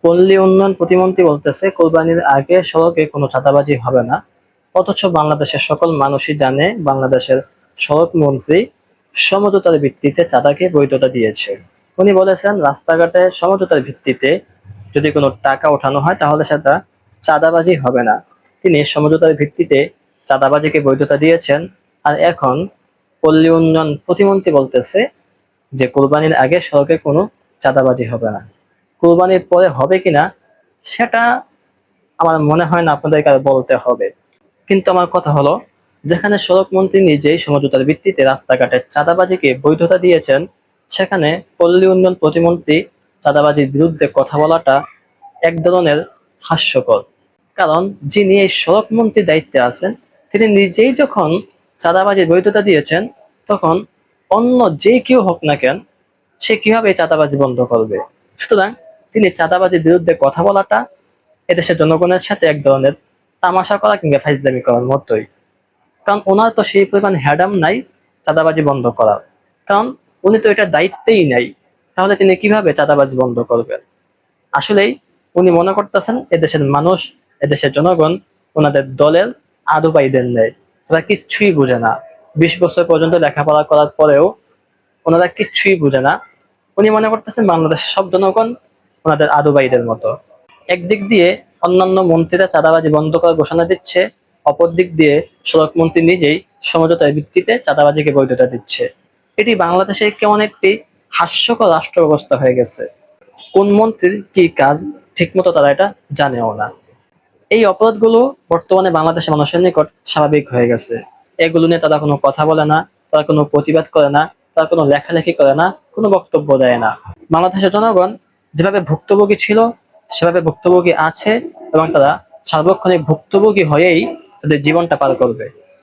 পল্লী উন্নয়ন প্রতিমন্ত্রী বলতেছে কোরবানির আগে সড়কে কোনো চাঁদাবাজি হবে না। অথচ বাংলাদেশের সকল মানুষই জানে বাংলাদেশের সড়ক মন্ত্রী সমঝোতার ভিত্তিতে চাঁদাকে বৈধতা দিয়েছে। উনি বলেছেন রাস্তাঘাটে সমঝোতার ভিত্তিতে যদি কোনো টাকা ওঠানো হয় তাহলে সেটা চাঁদাবাজি হবে না। তিনি সমঝোতার ভিত্তিতে চাঁদাবাজিকে বৈধতা দিয়েছেন। আর এখন পল্লী উন্নয়ন প্রতিমন্ত্রী বলতেছে যে কোরবানির আগে সড়কে কোনো চাঁদাবাজি হবে না। কোরবানির পরে হবে কিনা সেটা আমার মনে হয় না আপনাদেরকে আর বলতে হবে। কিন্তু আমার কথা হলো, যেখানে সড়ক মন্ত্রী নিজেই সমঝোতার ভিত্তিতে রাস্তাঘাটের চাঁদাবাজিকে বৈধতা দিয়েছেন, সেখানে পল্লী উন্নয়ন প্রতিমন্ত্রী চাঁদাবাজির বিরুদ্ধে কথা বলাটা এক ধরনের হাস্যকর। কারণ যিনি এই সড়ক মন্ত্রীর দায়িত্বে আছেন তিনি নিজেই যখন চাঁদাবাজির বৈধতা দিয়েছেন, তখন অন্য যে কেউ হোক না কেন সে কিভাবে এই চাঁদাবাজি বন্ধ করবে? সুতরাং তিনি চাঁদাবাজির বিরুদ্ধে কথা বলাটা এদেশের জনগণের সাথে এক ধরনের তামাশা করা কিংবা ফাইজলামি করার মতোই। কারণ ওনার তো সেই পরিমাণ হ্যাডাম নাই চাঁদাবাজি বন্ধ করার। কারণ উনি তো এটা দায়িত্বেই নাই, তাহলে তিনি কিভাবে চাঁদাবাজি বন্ধ করবেন? আসলেই উনি মনে করতেছেন এদেশের মানুষ, এদেশের জনগণ ওনাদের দলের আদুবাইদের নেয়, তারা কিচ্ছুই বুঝে না। 20 বছর পর্যন্ত লেখাপড়া করার পরেও ওনারা কিচ্ছুই বুঝে না। উনি মনে করতেছেন বাংলাদেশের সব জনগণ ওনাদের আদুবাইদের মতো। একদিক দিয়ে অন্যান্য মন্ত্রীরা চাঁদাবাজি বন্ধ করার ঘোষণা দিচ্ছে, অপর দিক দিয়ে সড়ক মন্ত্রী নিজেই সমঝোতার ভিত্তিতে চাঁদাবাজিকে বৈধতা দিচ্ছে। এটি বাংলাদেশে কেমন একটি হাস্যকর রাষ্ট্র ব্যবস্থা হয়ে গেছে। কোন মন্ত্রীর কি কাজ ঠিকমতো তারা এটা জানেও না। এই অপরাধগুলো বর্তমানে বাংলাদেশের মানুষের নিকট স্বাভাবিক হয়ে গেছে। এগুলো নিয়ে তারা কোনো কথা বলে না, তারা কোনো প্রতিবাদ করে না, তারা কোনো লেখালেখি করে না, কোনো বক্তব্য দেয় না। বাংলাদেশের জনগণ যেভাবে ভুক্তভোগী ছিল সেভাবে ভুক্তভোগী আছে, এবং তারা সার্বক্ষণিক ভুক্তভোগী হয়েই তাদের জীবনটা পার করবে।